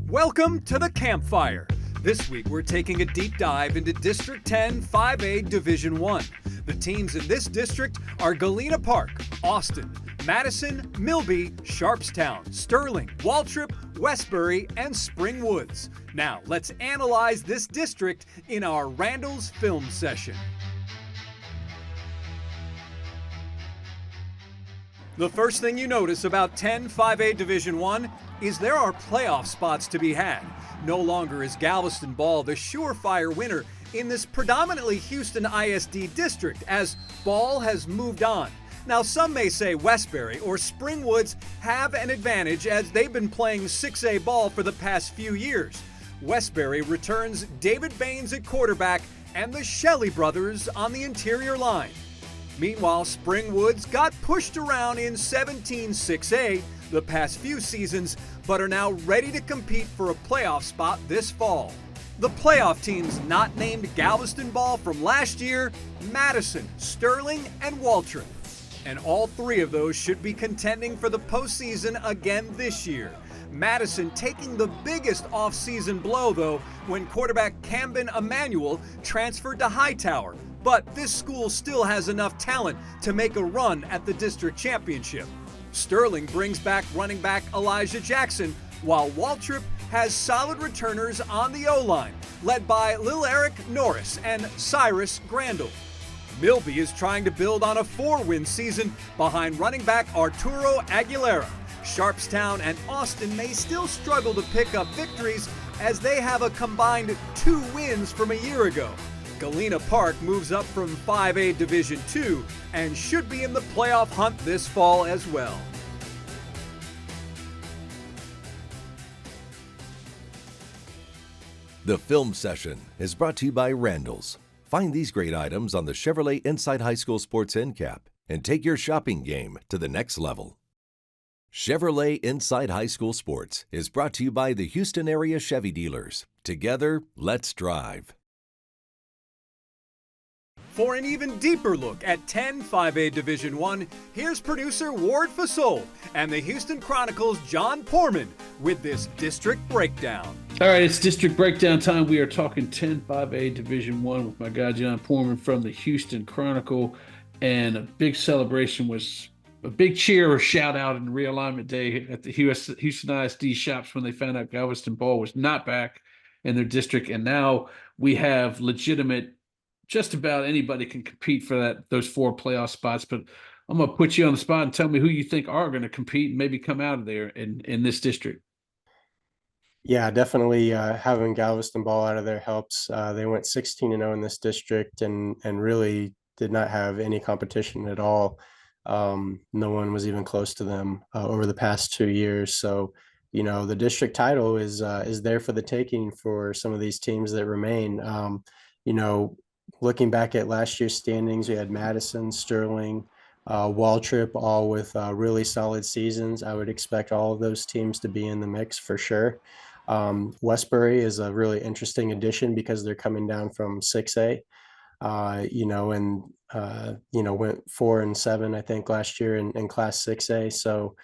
Welcome to the Campfire. This week we're taking a deep dive into District 10 5A Division 1. The teams in this district are Galena Park, Austin, Madison, Milby, Sharpstown, Sterling, Waltrip, Westbury, and Spring Woods. Now let's analyze this district in our Randall's Film Session. The first thing you notice about 10 5A Division 1 is there are playoff spots to be had. No longer is Galveston Ball the surefire winner in this predominantly Houston ISD district, as Ball has moved on. Now some may say Westbury or Spring Woods have an advantage as they've been playing 6A ball for the past few years. Westbury returns David Baines at quarterback and the Shelley brothers on the interior line. Meanwhile, Spring Woods got pushed around in 17-6A the past few seasons, but are now ready to compete for a playoff spot this fall. The playoff teams not named Galveston Ball from last year: Madison, Sterling, and Waltrip. And all three of those should be contending for the postseason again this year. Madison taking the biggest off-season blow, though, when quarterback Camden Emanuel transferred to Hightower. But this school still has enough talent to make a run at the district championship. Sterling brings back running back Elijah Jackson, while Waltrip has solid returners on the O-line, led by Lil Eric Norris and Cyrus Grandel. Milby is trying to build on a 4-win season behind running back Arturo Aguilera. Sharpstown and Austin may still struggle to pick up victories as they have a combined 2 wins from a year ago. Galena Park moves up from 5A Division 2 and should be in the playoff hunt this fall as well. The Film Session is brought to you by Randall's. Find these great items on the Chevrolet Inside High School Sports End Cap and take your shopping game to the next level. Chevrolet Inside High School Sports is brought to you by the Houston area Chevy dealers. Together, let's drive. For an even deeper look at 10 5A Division 1, here's producer Ward Fasol and the Houston Chronicle's John Poorman with this district breakdown. All right, it's district breakdown time. We are talking 10 5A Division 1 with my guy John Poorman from the Houston Chronicle. And a big celebration was a big cheer or shout out in realignment day at the Houston ISD shops when they found out Galveston Ball was not back in their district. And now we have legitimate, just about anybody can compete for those 4 playoff spots. But I'm going to put you on the spot and tell me who you think are going to compete and maybe come out of there in this district. Yeah, definitely having Galveston Ball out of there helps. They went 16-0 in this district and really did not have any competition at all. No one was even close to them over the past 2 years. So, you know, the district title is there for the taking for some of these teams that remain. You know, looking back at last year's standings, we had Madison, Sterling, Waltrip, all with really solid seasons. I would expect all of those teams to be in the mix for sure. Westbury is a really interesting addition because they're coming down from 6A, you know, and, you know, went 4-7, I think, last year in Class 6A. So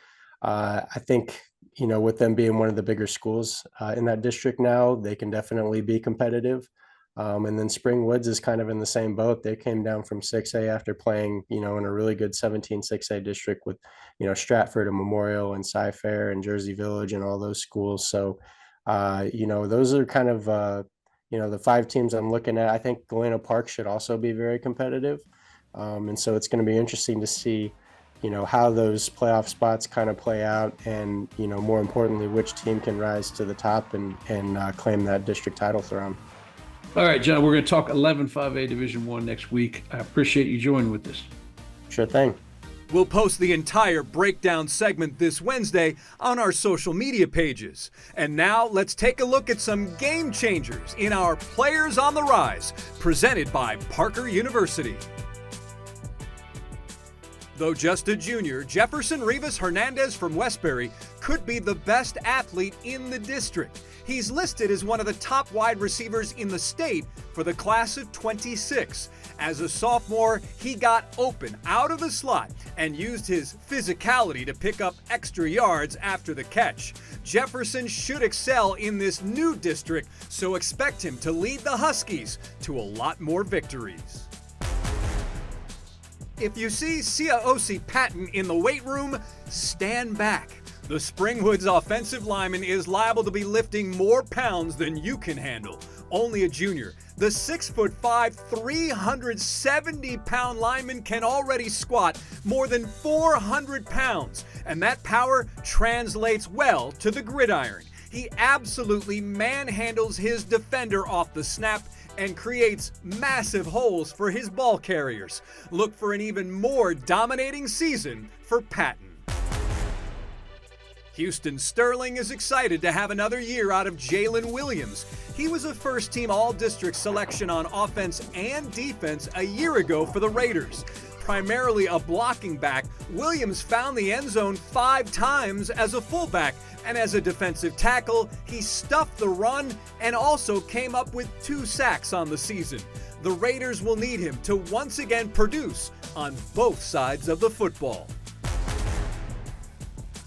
I think, you know, with them being one of the bigger schools in that district now, they can definitely be competitive. And then Spring Woods is kind of in the same boat. They came down from 6A after playing, you know, in a really good 17-6A district with, you know, Stratford and Memorial and Cy-Fair and Jersey Village and all those schools. So, you know, those are kind of, you know, the 5 teams I'm looking at. I think Galena Park should also be very competitive. And so it's going to be interesting to see, you know, how those playoff spots kind of play out and, you know, more importantly, which team can rise to the top and claim that district title throne. All right, John, we're going to talk 11 5A Division 1 next week. I appreciate you joining with us. Sure thing. We'll post the entire breakdown segment this Wednesday on our social media pages. And now let's take a look at some game changers in our Players on the Rise, presented by Parker University. Though just a junior, Jefferson Rivas Hernandez from Westbury could be the best athlete in the district. He's listed as one of the top wide receivers in the state for the class of 26. As a sophomore, he got open out of the slot and used his physicality to pick up extra yards after the catch. Jefferson should excel in this new district, so expect him to lead the Huskies to a lot more victories. If you see Siaosi Patton in the weight room, stand back. The Springwoods offensive lineman is liable to be lifting more pounds than you can handle. Only a junior, the 6'5", 370-pound lineman can already squat more than 400 pounds, and that power translates well to the gridiron. He absolutely manhandles his defender off the snap and creates massive holes for his ball carriers. Look for an even more dominating season for Patton. Houston Sterling is excited to have another year out of Jalen Williams. He was a first-team All-District selection on offense and defense a year ago for the Raiders. Primarily a blocking back, Williams found the end zone 5 times as a fullback, and as a defensive tackle, he stuffed the run and also came up with 2 sacks on the season. The Raiders will need him to once again produce on both sides of the football.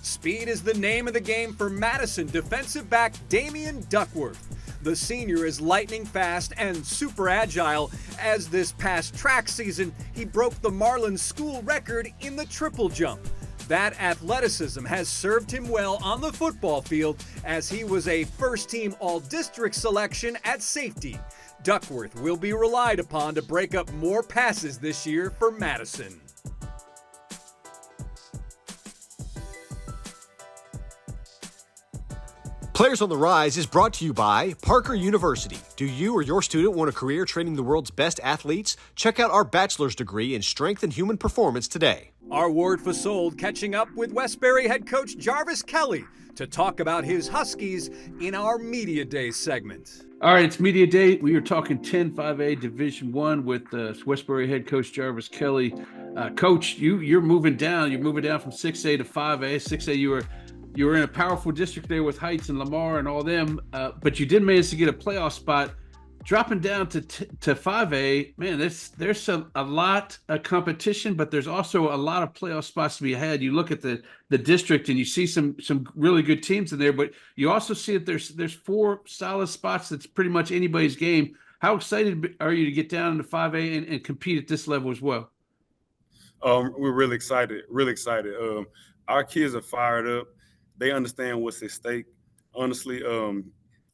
Speed is the name of the game for Madison defensive back Damian Duckworth. The senior is lightning fast and super agile, as this past track season he broke the Marlins school record in the triple jump. That athleticism has served him well on the football field, as he was a first-team All-District selection at safety. Duckworth will be relied upon to break up more passes this year for Madison. Players on the Rise is brought to you by Parker University. Do you or your student want a career training the world's best athletes? Check out our bachelor's degree in strength and human performance today. Our Ward Fasold catching up with Westbury head coach Jarvis Kelly to talk about his Huskies in our Media Day segment. All right, it's Media Day. We are talking 10-5A Division I with Westbury head coach Jarvis Kelly. Coach, you're moving down. You're moving down from 6A to 5A. 6A, you were in a powerful district there with Heights and Lamar and all them, but you did manage to get a playoff spot. Dropping down to 5A, man, there's a lot of competition, but there's also a lot of playoff spots to be had. You look at the district and you see some really good teams in there, but you also see that there's 4 solid spots that's pretty much anybody's game. How excited are you to get down into 5A and compete at this level as well? We're really excited, really excited. Our kids are fired up. They understand what's at stake. Honestly,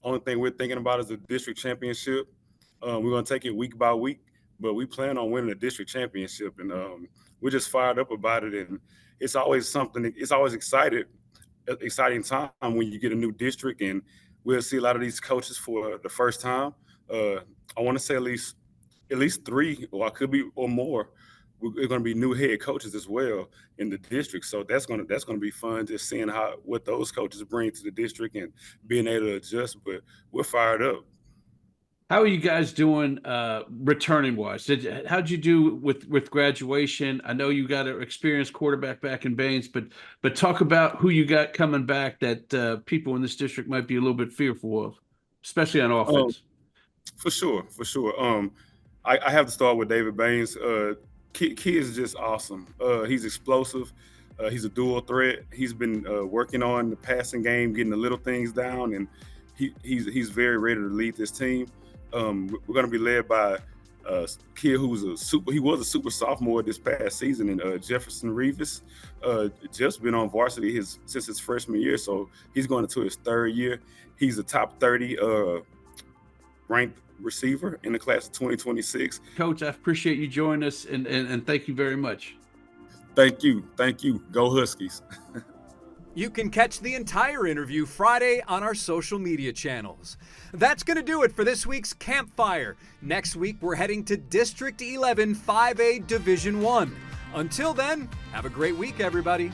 only thing we're thinking about is the district championship. We're going to take it week by week, but we plan on winning the district championship, and we're just fired up about it. And it's always something. It's always exciting time when you get a new district, and we'll see a lot of these coaches for the first time. I want to say at least 3, or I could be or more. We're going to be new head coaches as well in the district, so that's going to be fun, just seeing what those coaches bring to the district and being able to adjust. But we're fired up. How are you guys doing returning wise? How'd you do with graduation? I know you got an experienced quarterback back in Baines, but talk about who you got coming back that people in this district might be a little bit fearful of, especially on offense. For sure. I have to start with David Baines. Kid is just awesome. He's explosive. He's a dual threat. He's been working on the passing game, getting the little things down, and he's very ready to lead this team. We're going to be led by a kid who was a super sophomore this past season, and Jefferson Rivas. Jeff's been on varsity since his freshman year, so he's going into his 3rd year. He's a top 30 ranked receiver in the class of 2026. Coach, I appreciate you joining us, and thank you very much. Thank you. Go Huskies. You can catch the entire interview Friday on our social media channels. That's going to do it for this week's Campfire. Next week, we're heading to District 11 5A Division I. Until then, have a great week, everybody.